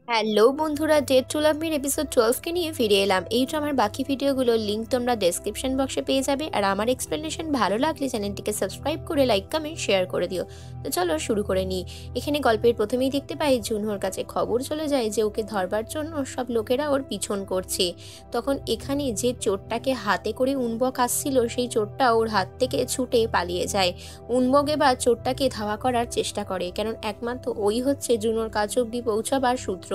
Hello বন্ধুরা, date two লাভ Mir episode 12কে নিয়ে ফিরে এলাম। এই আমার বাকি ভিডিওগুলোর লিঙ্ক তোমরা ডেসক্রিপশন বক্সে পেয়ে যাবে। আর আমার এক্সপ্লেনেশন ভালো লাগলে চ্যানেলটিকে সাবস্ক্রাইব করে লাইক কমেন্ট শেয়ার করে দিও। তো চলো শুরু করে নিই। এখানে গল্পের প্রথমেই দেখতে পাই জুনহোর কাছে খবর চলে যায় যে ওকে ধরবার জন্য সব লোকেরা ওর পিছন করছে। তখন এখানে যে চোরটাকে হাতে করে উনবক আসছিল সেই চোরটা ওর হাত থেকে ছুটে পালিয়ে যায়। উনবক এবার চোরটাকে ধাওয়া করার চেষ্টা করে, কারণ একমাত্র ওই হচ্ছে জুনোর কাছ অব্দি পৌঁছাবার সূত্র।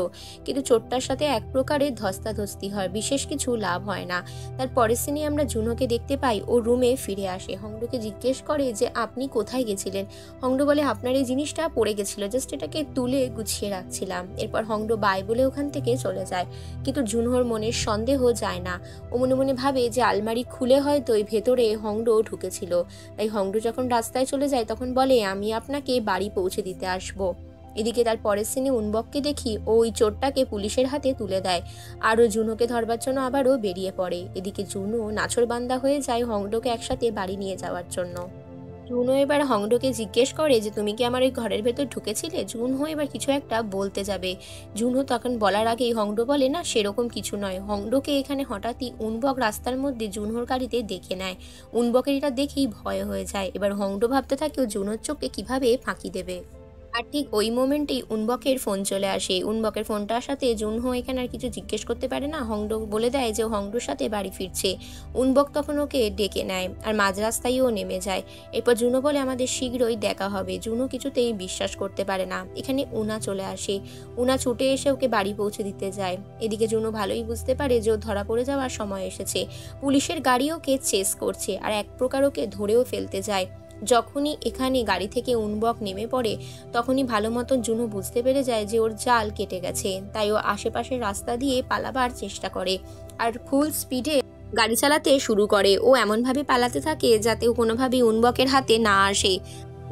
কিন্তু চোরটার সাথে এক প্রকারের ধস্তাধস্তি হয়, বিশেষ কিছু লাভ হয় না। তার পরের সিনে আমরা জুনোকে দেখতে পাই ও রুমে ফিরে আসে। হংডোকে জিজ্ঞেস করে যে আপনি কোথায় গেছিলেন। হংডো বলে আপনার এই জিনিসটা পড়ে গেছিল, জাস্ট এটাকে তুলে গুছিয়ে রাখছিলাম। এরপর হংডো বাই বলে ওখান থেকে চলে যায়। কিন্তু জুনহোর মনের সন্দেহ যায় না। ও মনে মনে ভাবে যে আলমারি খুলে হয়তো ওই ভেতরে হংডো ঢুকেছিল। তাই হংডো যখন রাস্তায় চলে যায় তখন বলে আমি আপনাকে বাড়ি পৌঁছে দিতে আসবো। এদিকে তার পরের সিনে উনবককে দেখি ও ওই চোরটাকে পুলিশের হাতে তুলে দেয়। আরও জুনোকে ধরবার জন্য আবারও বেরিয়ে পড়ে। এদিকে জুনো নাছোড়বান্দা হয়ে যায় হংডোকে একসাথে বাড়ি নিয়ে যাওয়ার জন্য। জুনহো এবার হংডোকে জিজ্ঞেস করে যে তুমি কি আমার ওই ঘরের ভেতর ঢুকেছিলে। জুনহো এবার কিছু একটা বলতে যাবে। জুনহো তখন বলার আগেই হংডো বলে না, সেরকম কিছু নয়। হংডোকে এখানে হঠাৎই উনবক রাস্তার মধ্যে জুনহোর গাড়িতে দেখে নেয়। উনবকের এটা দেখেই ভয় হয়ে যায়। এবার হংডো ভাবতে থাকে ও জুনহোর চোখকে কিভাবে ফাঁকি দেবে। আর ঠিক ওই মোমেন্টেই উনবকের ফোন চলে আসে। উনবকের ফোনটার সাথে জুনহো এখানে আর কিছু জিজ্ঞেস করতে পারে না। হংডো বলে দেয় যে হংডোর সাথে বাড়ি ফিরছে। উনবক তখন ওকে ডেকে নেয় আর মাঝ রাস্তায় ও নেমে যায়। এরপর জুনো বলে আমাদের শীঘ্রই দেখা হবে। জুনো কিছুতেই বিশ্বাস করতে পারে না। এখানে উনা চলে আসে। উনা ছুটে এসে ওকে বাড়ি পৌঁছে দিতে যায়। এদিকে জুনো ভালোই বুঝতে পারে যে ও ধরা পড়ে যাওয়ার সময় এসেছে। পুলিশের গাড়ি ওকে চেস করছে আর এক প্রকার ওকে ধরেও ফেলতে যায়। যখনই এখানে গাড়ি থেকে উনবক নেমে পড়ে তখনই ভালো মতন জুনো বুঝতে পেরে যায় যে ওর জাল কেটে গেছে। তাই ও আশেপাশের রাস্তা দিয়ে পালাবার চেষ্টা করে আর ফুল স্পিডে গাড়ি চালাতে শুরু করে। ও এমনভাবে পালাতে থাকে যাতে ও কোনোভাবেই উনবকের হাতে না আসে।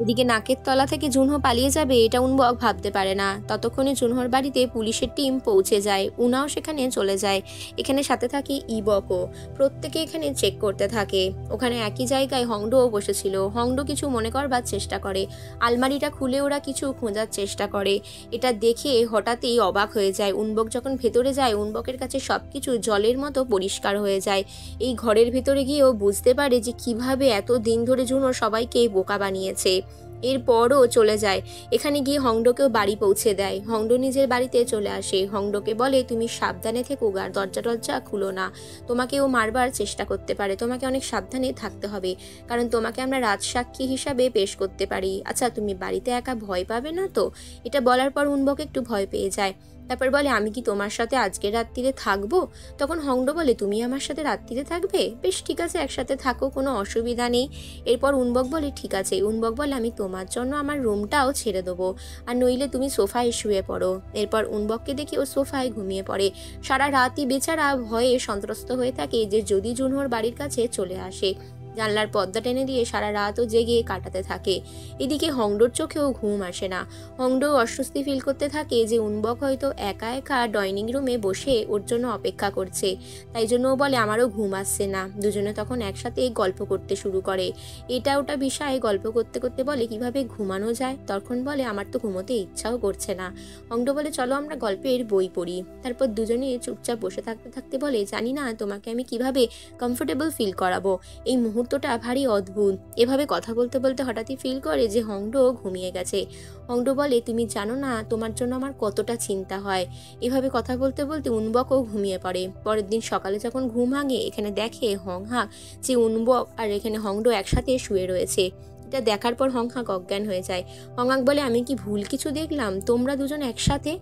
এদিকে নাকের তলা থেকে জুনহো পালিয়ে যাবে এটা উনবক ভাবতে পারে না। ততক্ষণে জুনহোর বাড়িতে পুলিশের টিম পৌঁছে যায়। উনাও সেখানে চলে যায়। এখানে সাথে থাকে ইবকও। প্রত্যেকে এখানে চেক করতে থাকে। ওখানে একই জায়গায় হংডোও বসেছিল। হংডো কিছু মনে করবার চেষ্টা করে। আলমারিটা খুলে ওরা কিছু খোঁজার চেষ্টা করে। এটা দেখে হঠাৎই অবাক হয়ে যায়। উনবক যখন ভেতরে যায় উনবকের কাছে সবকিছু জলের মতো পরিষ্কার হয়ে যায়। এই ঘরের ভেতরে গিয়েও বুঝতে পারে যে কিভাবে এত দিন ধরে জুনো সবাইকে বোকা বানিয়েছে। এরপরও চলে যায়। এখানে গিয়ে হংডোকেও বাড়ি পৌঁছে দেয়। হংডো নিজের বাড়িতে চলে আসে। হংডোকে বলে তুমি সাবধানে থেকো, আর দরজা খুলো না। তোমাকে ও মারবার চেষ্টা করতে পারে, তোমাকে অনেক সাবধানে থাকতে হবে, কারণ তোমাকে আমরা রাজসাক্ষী হিসাবে পেশ করতে পারি। আচ্ছা তুমি বাড়িতে একা ভয় পাবে না তো। এটা বলার পর উনবক একটু ভয় পেয়ে যায়। তারপর বলে আমি কি তোমার সাথে আজকে রাত্রিরে থাকবো। তখন হংডো বলে তুমি আমার সাথে রাত্রিরে থাকবে, বেশ ঠিক আছে একসাথে থাকো, কোনো অসুবিধা নেই। এরপর উনবক বলে ঠিক আছে। উনবক বলে আমি তোমার জন্য আমার রুমটাও ছেড়ে দেবো, আর নইলে তুমি সোফায় শুয়ে পড়ো। এরপর উনবককে দেখি ও সোফায় ঘুমিয়ে পড়ে। সারা রাতই বেচারা ভয়ে সন্ত্রস্ত হয়ে থাকে যে যদি জুনহোর বাড়ির কাছে চলে আসে। জানলার পর্দা টেনে দিয়ে সারা রাতও জেগে কাটাতে থাকে। এদিকে হংডোর চোখেও ঘুম আসে না। হংডো অস্বস্তি ফিল করতে থাকে যে উনবক হয়তো একা একা ডাইনিং রুমে বসে ওর জন্য অপেক্ষা করছে। তাই জন্য ও বলে আমারও ঘুম আসছে না। দুজনে তখন একসাথে গল্প করতে শুরু করে। এটা ওটা বিষয়ে গল্প করতে করতে বলে কিভাবে ঘুমানো যায়। তখন বলে আমার তো ঘুমোতে ইচ্ছাও করছে না। হংডো বলে চলো আমরা গল্পের বই পড়ি। তারপর দুজনে চুপচাপ বসে থাকতে থাকতে বলে জানি না তোমাকে আমি কিভাবে কমফোর্টেবল ফিল করাবো। এই মুহূর্তটা ভারী অদ্ভুত। এভাবে কথা বলতে বলতে হঠাৎই ফিল করে যে হংডো ঘুমিয়ে গেছে। হংডো বলে তুমি জানো না তোমার জন্য আমার কতটা চিন্তা হয়। এভাবে কথা বলতে বলতে উনবকও ঘুমিয়ে পড়ে। পরের দিন সকালে যখন ঘুম ভাঙে এখানে দেখে হংহা যে উনবক আর এখানে হংডো একসাথে শুয়ে রয়েছে। এটা দেখার পর হংহাক অজ্ঞান হয়ে যায়। হংহাক বলে আমি কি ভুল কিছু দেখলাম, তোমরা দুজন একসাথে।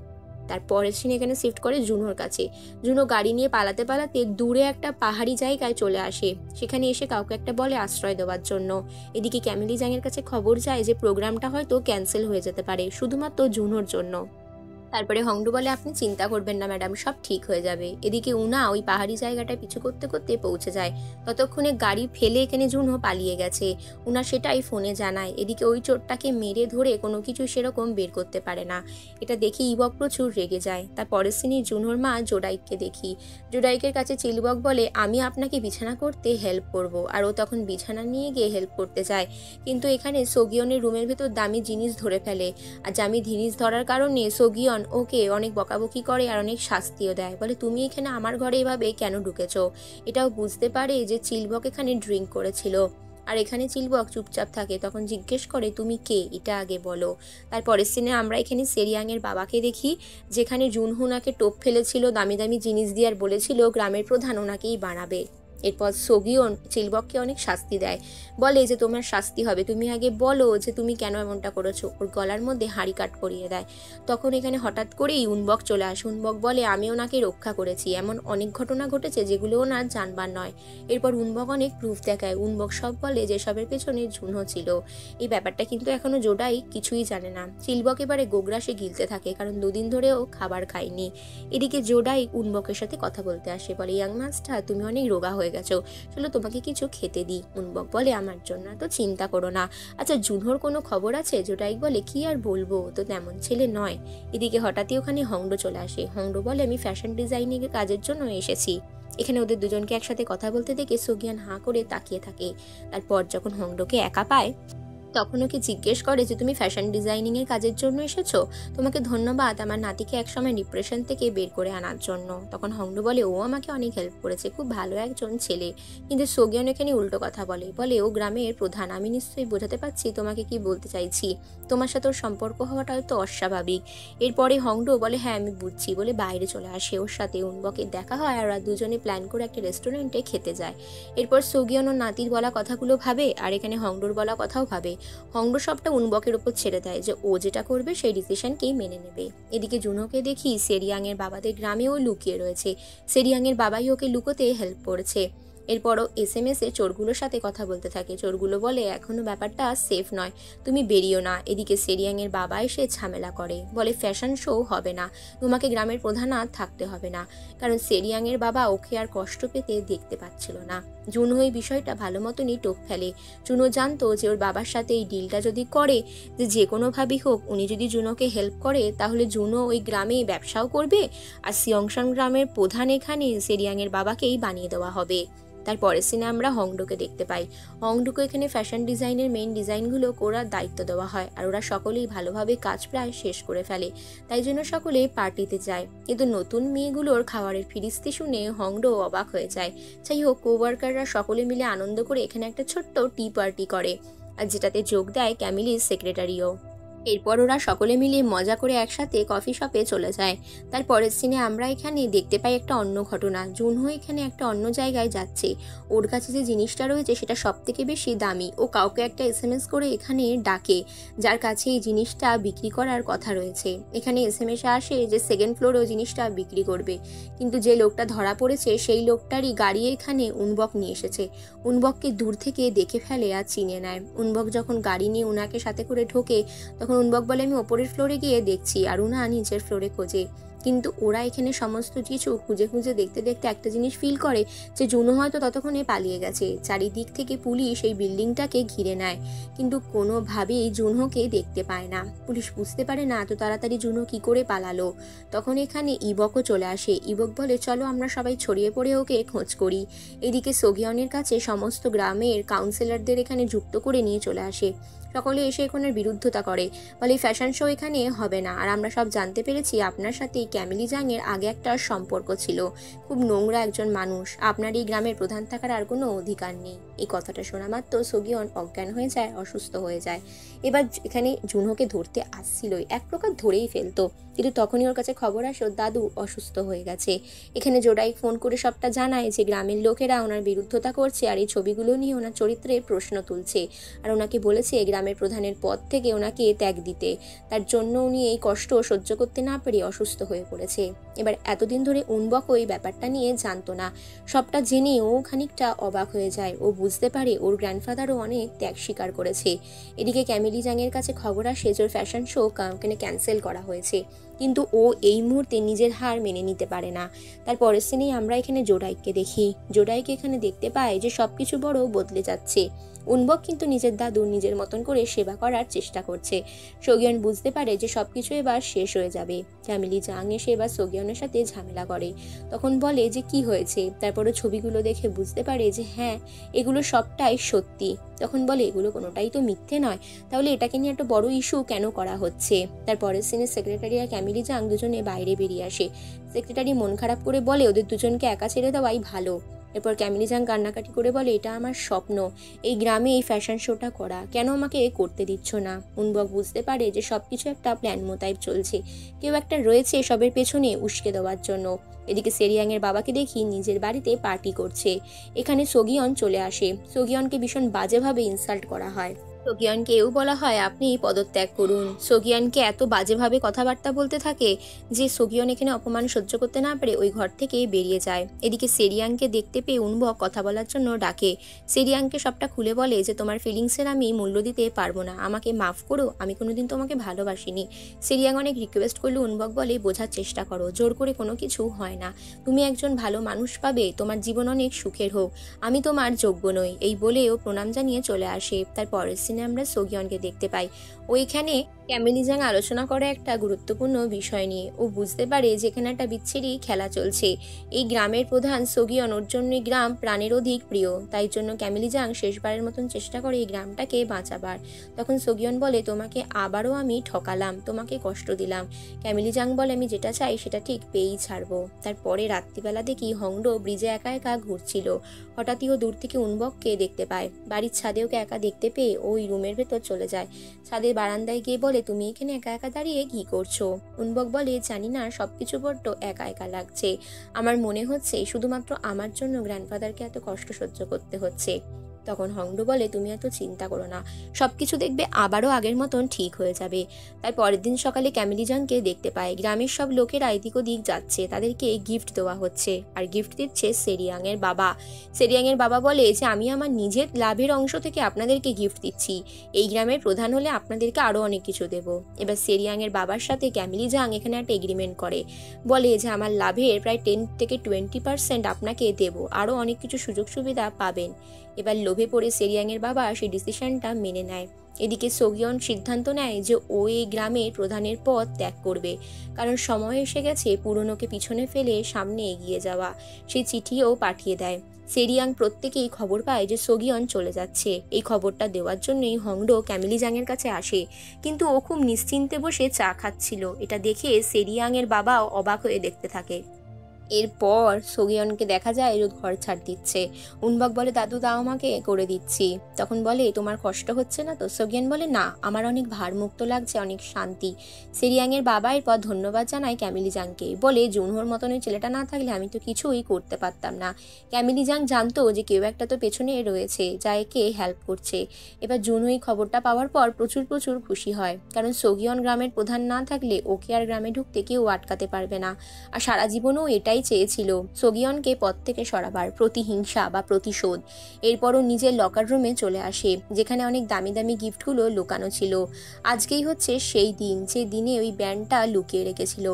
তারপরের সিন এখানে শিফট করে জুনোর কাছে। জুনো গাড়ি নিয়ে পালাতে পালাতে দূরে একটা পাহাড়ি জায়গায় চলে আসে। সেখানে এসে কাউকে একটা বলে আশ্রয় দেওয়ার জন্য। এদিকে ক্যামিলি জাংয়ের কাছে খবর যায় যে প্রোগ্রামটা হয়তো ক্যান্সেল হয়ে যেতে পারে শুধুমাত্র জুনোর জন্য। তারপরে হংডো বলে আপনি চিন্তা করবেন না ম্যাডাম, সব ঠিক হয়ে যাবে। এদিকে উনা ওই পাহাড়ি জায়গাটায় পিছু করতে করতে পৌঁছে যায়। ততক্ষণে গাড়ি ফেলে এখানে জুনহো পালিয়ে গেছে। উনা সেটাই ফোনে জানায়। এদিকে ওই চোরটাকে মেরে ধরে কোনো কিছু সেরকম বের করতে পারে না। এটা দেখে ইবক প্রচুর রেগে যায়। তার পরের সিনে জুনহোর মা জোডাইককে দেখি। জোডাইকের কাছে চিলবক বলে আমি আপনাকে বিছানা করতে হেল্প করব। আর ও তখন বিছানা নিয়ে গিয়ে হেল্প করতে যায়। কিন্তু এখানে সোগিয়নের রুমের ভেতর দামি জিনিস ধরে ফেলে। আর দামি জিনিস ধরার কারণে সোগিয়ন সোগিয়ন ওকে অনেক বকাবকি করে আর অনেক শাস্তিও দেয়, বলে তুমি এখানে আমার ঘরে এভাবে কেন ঢুকেছো। এটাও বুঝতে পারে যে চিলবক এখানে ড্রিঙ্ক করেছিল। আর এখানে চিলবক চুপচাপ থাকে, তখন জিজ্ঞেস করে তুমি কে, এটা আগে বলো। তারপরের সিনে আমরা এখানে সেরিয়াংয়ের বাবাকে দেখি, যেখানে জুনহো ওনাকে টোপ ফেলেছিল দামি দামি জিনিস দিয়ে আর বলেছিল গ্রামের প্রধান ওনাকেই বানাবে। এরপর সোগিয়ন চিলবককে অনেক শাস্তি দেয়, বলে যে তোমার শাস্তি হবে, তুমি আগে বলো যে তুমি কেন এমনটা করেছো। ওর গলার মধ্যে হাঁড়ি কাট করিয়ে দেয়। তখন এখানে হঠাৎ করেই উনবক চলে আসে। উনবক বলে আমি ওনাকে রক্ষা করেছি, এমন অনেক ঘটনা ঘটেছে যেগুলো ওনার জানবার নয়। এরপর উনবক অনেক প্রুফ দেখায়। উনবক সব বলে যে সবের পেছনে জুনহো ছিল। এই ব্যাপারটা কিন্তু এখনো জোডাই কিছুই জানে না। চিলবক এবারে গোগ্রাসে গিলতে থাকে, কারণ দুদিন ধরেও খাবার খায়নি। এদিকে জোডাই উনবকের সাথে কথা বলতে আসে, বলে ইয়াং মাস্টার তুমি অনেক রোগা হয়ে গেছো, চলো তোমাকে কিছু খেতে দিই। উনবক বলে আমার জন্য তো চিন্তা করো না। আচ্ছা জুনহোর কোনো খবর আছে? জোডাই বলে কি আর বলবো, তো তেমন ছেলে নয়। এদিকে হঠাৎই ওখানে হংডো চলে আসে। হংডো বলে আমি ফ্যাশন ডিজাইনিং এর কাজের জন্য এসেছি। এখানে ওদের দুজনকে একসাথে কথা বলতে দেখে সোগিয়ান হাঁ করে তাকিয়ে থাকে। তারপর যখন হংডোকে একা পায় তখন ওকে জিজ্ঞেস করে যে তুমি ফ্যাশন ডিজাইনিং এর কাজের জন্য এসেছো, তোমাকে ধন্যবাদ আমার নাতিকে একসময় ডিপ্রেশন থেকে বের করে আনার জন্য। তখন হংডো বলে ও আমাকে অনেক হেল্প করেছে, খুব ভালো একজন ছেলে। কিন্তু সোগিয়ন এখানে উল্টো কথা বলে ও গ্রামের প্রধান, আমি নিশ্চয়ই বোঝাতে পারছি তোমাকে কি বলতে চাইছি, তোমার সাথে ওর সম্পর্ক হওয়াটা হয়তো অস্বাভাবিক। এরপরে হংডো বলে হ্যাঁ আমি বুঝছি, বলে বাইরে চলে আসে। ওর সাথে উনবকের দেখা হয় আর ওরা দুজনে প্ল্যান করে একটা রেস্টুরেন্টে খেতে যায়। এরপর সোগিয়ন ওর নাতির বলা কথাগুলো ভাবে আর এখানে হংডোর বলা কথাও ভাবে। হংডো সবটা উনবকের উপর ছেড়ে দেয় যে ও যেটা করবে সেই ডিসিশনকেই মেনে নেবে। এদিকে জুনহোকে দেখি সেরিয়াংয়ের বাবাদের গ্রামেও লুকিয়ে রয়েছে। সেরিয়াংয়ের বাবাই ওকে লুকোতে হেল্প করেছে। এরপরও SMS-এ চোরগুলোর সাথে কথা বলতে থাকে। চোরগুলো বলে এখনো ব্যাপারটা সেফ নয়, তুমি বেরিও না। এদিকে সেরিয়াংয়ের বাবা এসে ঝামেলা করে, বলে ফ্যাশন শো হবে না, তোমাকে গ্রামের প্রধান আর থাকতে হবে না। কারণ সেরিয়াংয়ের বাবা ওকে আর কষ্ট পেতে দেখতে পাচ্ছিল না। জুনহো এই বিষয়টা ভালো মতনই টোপ ফেলে। জুনহো জানতো যে ওর বাবার সাথে এই ডিলটা যদি করে, যে কোনোভাবেই হোক উনি যদি জুনোকে হেল্প করে তাহলে জুনো ওই গ্রামে ব্যবসাও করবে আর সিয়ংশন গ্রামের প্রধান এখানে সেরিয়াংয়ের বাবাকেই বানিয়ে দেওয়া হবে। তারপরের সিনে আমরা হংডোকে দেখতে পাই। হংডোকে এখানে ফ্যাশন ডিজাইনের মেইন ডিজাইনগুলো করার দায়িত্ব দেওয়া হয় আর ওরা সকলেই ভালোভাবে কাজ প্রায় শেষ করে ফেলে। তাই জন্য সকলে পার্টিতে যায়। কিন্তু নতুন মেয়েগুলোর খাবারের ফিরিস্তি শুনে হংডো অবাক হয়ে যায়। যাই হোক কোওয়ার্কাররা সকলে মিলে আনন্দ করে এখানে একটা ছোট্ট টি পার্টি করে আর যেটাতে যোগ দেয় ক্যামিলির সেক্রেটারিও। এরপর ওরা সকলে মিলে মজা করে একসাথে কফি শপে চলে যায়। তারপরের সিনে আমরা এখানে দেখতে পাই একটা অন্য ঘটনা। জুনহো এখানে একটা অন্য জায়গায় যাচ্ছে। ওর কাছে যে জিনিসটা রয়েছে সেটা সব থেকে বেশি দামি। ও কাউকে একটা SMS করে এখানে ডাকে, যার কাছে এই জিনিসটা বিক্রি করার কথা রয়েছে। এখানে SMS আসে যে সেকেন্ড ফ্লোরে ও জিনিসটা বিক্রি করবে। কিন্তু যে লোকটা ধরা পড়েছে সেই লোকটারই গাড়ি এখানে উনবক নিয়ে এসেছে। উনবককে দূর থেকে দেখে ফেলে আর চিনে নেয়। উনবক যখন গাড়ি নিয়ে উনাকে সাথে করে ঢোকে তখন উনবক বলে আমি ওপরের ফ্লোরে গিয়ে দেখছি, আর উনা নিচের ফ্লোরে খোঁজে। কিন্তু ওরা এখানে সমস্ত কিছু খুঁজে খুঁজে দেখতে দেখতে একটা জিনিস ফিল করে যে জুনো হয়তো ততক্ষণে পালিয়ে গেছে। চারিদিক থেকে পুলিশ এই বিল্ডিংটাকে ঘিরে নেয়, কিন্তু কোনোভাবেই জুনহোকে দেখতে পায় না। পুলিশ বুঝতে পারে না এত তাড়াতাড়ি জুনো কি করে পালালো। তখন এখানে ইবকও চলে আসে। ইবক বলে চলো আমরা সবাই ছড়িয়ে পড়ে ওকে খোঁজ করি। এদিকে সোগিয়নের কাছে সমস্ত গ্রামের কাউন্সিলরদের এখানে যুক্ত করে নিয়ে চলে আসে। সকলে এসে এখানের বিরুদ্ধতা করে, বলে ফ্যাশন শো এখানে হবে না। আর আমরা সব জানতে পেরেছি আপনার সাথে ক্যামিলি জাংয়ের আগে একটা সম্পর্ক ছিল, খুব নোংরা একজন মানুষ, আপনার এই গ্রামের প্রধান থাকার আর কোনো অধিকার নেই। এই কথাটা শোনা মাত্র সোগিয়ন অজ্ঞান হয়ে যায়, অসুস্থ হয়ে যায়। এবার এখানে জুনহোকে ধরতে আসছিলই, এক প্রকার ধরেই ফেলতো, কিন্তু তখনই ওর কাছে খবর আসে ওর দাদু অসুস্থ হয়ে গেছে। এখানে জোডাই ফোন করে সবটা জানায় যে গ্রামের লোকেরা ওনার বিরুদ্ধতা করছে আর এই ছবিগুলো নিয়ে ওনার চরিত্রে প্রশ্ন তুলছে, আর ওনাকে বলেছে গ্রামের প্রধানের পদ থেকে ওনাকে ত্যাগ দিতে। তার জন্য উনি এই কষ্ট সহ্য করতে না পেরে অসুস্থ হয়ে পড়েছে। এবার এতদিন ধরে উনবকও এই ব্যাপারটা নিয়ে জানতো না। সবটা জেনে ও খানিকটা অবাক হয়ে যায়। ও বুঝতে পারে ওর গ্র্যান্ডফাদারও অনেক ত্যাগ স্বীকার করেছে। এদিকে ক্যামিলি জাংয়ের কাছে খবর আসে যে ওর ফ্যাশন শো ওখানে ক্যান্সেল করা হয়েছে, কিন্তু ও এই মুহূর্তে নিজের হার মেনে নিতে পারে না। তারপরের সিনেই আমরা এখানে জোডাইকে দেখি। জোডাইকে এখানে দেখতে পাই যে সবকিছু বড় বদলে যাচ্ছে। ও উনবক কিন্তু নিজের দাদুর নিজের মতন করে সেবা করার চেষ্টা করছে। সোগিয়ন বুঝতে পারে যে সবকিছু এবার শেষ হয়ে যাবে। ক্যামিলি জাং এসে এবার সোগিয়নের সাথে ঝামেলা করে। তখন বলে যে কি হয়েছে, তারপরে ছবিগুলো দেখে বুঝতে পারে যে হ্যাঁ, এগুলো সবটাই সত্যি। তখন বলে এগুলো কোনোটাই তো মিথ্যে নয়, তাহলে এটাকে নিয়ে একটা বড় ইস্যু কেন করা হচ্ছে। তারপরের সিনে সেক্রেটারি আর ক্যামিলি জাং দুজনে বাইরে বেরিয়ে আসে। সেক্রেটারি মন খারাপ করে বলে ওদের দুজনকে একা ছেড়ে দেওয়াই ভালো। এরপর ক্যামিলি জাং কান্নাকাটি করে বলে এটা আমার স্বপ্ন, এই গ্রামে এই ফ্যাশন শোটা করা, কেন আমাকে করতে দিচ্ছ না। উনবক বুঝতে পারে যে সবকিছু একটা প্ল্যান মোতাবেক চলছে, কেউ একটা রয়েছে সবের পেছনে উস্কে দেওয়ার জন্য। এদিকে সেরিয়াং এর বাবাকে দেখি নিজের বাড়িতে পার্টি করছে। এখানে সোগিয়ন চলে আসে। সোগিয়নকে ভীষণ বাজেভাবে ইনসাল্ট করা হয়। সোগিয়নকেও বলা হয় আপনি পদত্যাগ করুন। সোগিয়নকে এত বাজেভাবে কথাবার্তা বলতে থাকে যে সোগিয়ন এখানে অপমান সহ্য করতে না পারে ওই ঘর থেকে বেরিয়ে যায়। এদিকে সেরিয়াংকে দেখতে পেয়ে উনবক কথা বলার জন্য ডাকে। সেরিয়াংকে সবটা খুলে বলে যে তোমার ফিলিংসের আমি মূল্য দিতে পারবো না, আমাকে মাফ করো, আমি কোনোদিন তোমাকে ভালোবাসিনি। সেরিয়াং অনেক রিকোয়েস্ট করলে উনবক বলে বোঝার চেষ্টা করো, জোর করে কোনো কিছু হয় না, তুমি একজন ভালো মানুষ পাবে, তোমার জীবন অনেক সুখের হোক, আমি তোমার যোগ্য নই। এই বলে ও প্রণাম জানিয়ে চলে আসে। তারপরের সিনে আমরা সোগিয়নকে দেখতে পাই। ওইখানে ক্যামিলি জাং আলোচনা করে একটা গুরুত্বপূর্ণ বিষয় নিয়ে। ও বুঝতে পারে যেখানে একটা বিচ্ছিরি খেলা চলছে। এই গ্রামের প্রধান সোগিয়ন, ওর জন্য গ্রাম প্রাণের অধিক প্রিয়। তাই জন্য ক্যামিলি জাং শেষবারের মতন চেষ্টা করে এই গ্রামটাকে বাঁচাবার। তখন সোগিয়ন বলে তোমাকে আবারও আমি ঠকালাম, তোমাকে কষ্ট দিলাম। ক্যামিলি জাং বলে আমি যেটা চাই সেটা ঠিক পেয়েই ছাড়বো। তারপরে রাত্রিবেলা দেখি হংডো ব্রিজে একা একা ঘুরছিল। হঠাৎই ও দূর থেকে উনবককে দেখতে পায়। বাড়ির ছাদে ওকে একা দেখতে পেয়ে ওই রুমের ভেতর চলে যায়। ছাদের বারান্দায় গিয়ে বলে তুমি এখানে একা একা দাঁড়িয়ে কি করছো। উনবক বলে জানি না, সবকিছু বড্ড একা একা লাগছে। আমার মনে হচ্ছে শুধুমাত্র আমার জন্য গ্র্যান্ডফাদারকে এত কষ্ট সহ্য করতে হচ্ছে। তখন হংডো বলে তুমি এত চিন্তা করো না, সবকিছু দেখবে আবারও আগের মতন ঠিক হয়ে যাবে। তাই পরের দিন সকালে ক্যামিলি জাংকে দেখতে পায়। গ্রামের সব লোকেরা এদিক ওদিক যাচ্ছে, তাদেরকে গিফট দেওয়া হচ্ছে। আর গিফট দিচ্ছে সেরিয়াং এর বাবা। সেরিয়াং এর বাবা বলে যে আমি আমার নিজের লাভের অংশ থেকে আপনাদেরকে গিফট দিচ্ছি, এই গ্রামের প্রধান হলে আপনাদেরকে আরও অনেক কিছু দেব। এবার সেরিয়াং এর বাবার সাথে ক্যামিলি জাং এখানে একটা এগ্রিমেন্ট করে, বলে যে আমার লাভের প্রায় 10 থেকে 20% আপনাকে দেব, আরও অনেক কিছু সুযোগ সুবিধা পাবেন। এবার লোভে পড়ে সেরিয়াং এর বাবা সেই ডিসিশনটা মেনে নেয়। এদিকে সোগিয়ন সিদ্ধান্ত নেয় যে ও এই গ্রামের প্রধানের পদ ত্যাগ করবে, কারণ সময় এসে গেছে পুরনোকে পিছনে ফেলে সামনে এগিয়ে যাওয়া। সেই চিঠিও পাঠিয়ে দেয়। সেরিয়াং প্রত্যেকেই খবর পায় যে সোগিয়ন চলে যাচ্ছে। এই খবরটা দেওয়ার জন্যই হংডো ক্যামিলি জাংয়ের কাছে আসে, কিন্তু ও খুব নিশ্চিন্তে বসে চা খাচ্ছিল। এটা দেখে সেরিয়াং এর বাবাও অবাক হয়ে দেখতে থাকে। এরপর সোগিয়নকে দেখা যায় রোদ ঘর ছাড় দিচ্ছে। উনবক বলে দাদু দাও আমাকে করে দিচ্ছি। তখন বলে তোমার কষ্ট হচ্ছে না তো। সোগিয়ন বলে না, আমার অনেক ভারমুক্ত লাগছে, অনেক শান্তি। সেরিয়াং এর বাবা এরপর ধন্যবাদ জানায় ক্যামিলি জাংকে, বলে জুনহোর মতন ওই ছেলেটা না থাকলে আমি তো কিছুই করতে পারতাম না। ক্যামিলি জাং জানতো যে কেউ একটা তো পেছনে রয়েছে যা একে হেল্প করছে। এবার জুনহো এই খবরটা পাওয়ার পর প্রচুর প্রচুর খুশি হয়, কারণ সোগিয়ন গ্রামের প্রধান না থাকলে ওকে আর গ্রামে ঢুকতে কেউ আটকাতে পারবে না। আর সারা জীবনও এটাই চেয়েছিল, সোগিয়নকে পথ থেকে সরাবার, প্রতিহিংসা বা প্রতিশোধ। এরপরও নিজের লকার রুমে চলে আসে, যেখানে অনেক দামি দামি গিফটগুলো লুকানো ছিল। আজকেই হচ্ছে সেই দিন যে দিনে ওই ব্যান্ডটা লুকিয়ে রেখেছিল।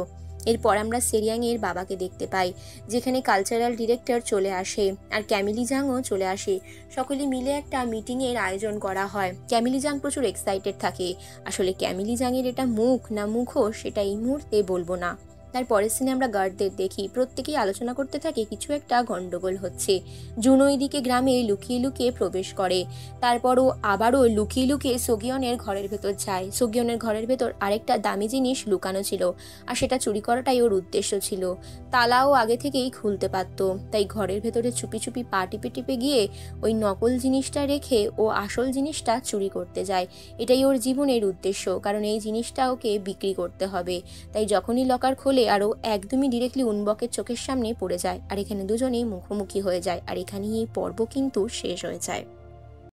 এরপর আমরা সেরিয়াং এর বাবাকে দেখতে পাই, যেখানে কালচারাল ডিরেক্টর চলে আসে আর ক্যামিলি জাংও চলে আসে। সকলে মিলে একটা মিটিং এর আয়োজন করা হয়। ক্যামিলি জাং প্রচুর এক্সাইটেড থাকে। আসলে ক্যামিলি জাং এর এটা মুখ না মুখোশ সেটা এই মুহূর্তে বলবো না। তারপরের সিনে আমরা গার্ডদের দেখি, প্রত্যেকেই আলোচনা করতে থাকে কিছু একটা গন্ডগোল হচ্ছে। জুনো এদিকে গ্রামে লুকিয়ে লুকিয়ে প্রবেশ করে। তারপরও আবারও লুকিয়ে লুকিয়ে সোগিয়নের ঘরের ভেতর যায়। সোগিয়নের ঘরের ভেতর আরেকটা দামি জিনিস লুকানো ছিল, আর সেটা চুরি করাটাই ওর উদ্দেশ্য ছিল। তালাও আগে থেকেই খুলতে পারত, তাই ঘরের ভেতরে চুপি চুপি পা টিপে টিপে গিয়ে ওই নকল জিনিসটা রেখে ও আসল জিনিসটা চুরি করতে যায়। এটাই ওর জীবনের উদ্দেশ্য, কারণ এই জিনিসটা ওকে বিক্রি করতে হবে। তাই যখনই লকার খোলে আরও একদমই ডিরেক্টলি উনবকের চোখের সামনে পড়ে যায়, আর এখানে দুজনেই মুখোমুখি হয়ে যায়। আর এখানেই এই পর্ব কিন্তু শেষ হয়ে যায়।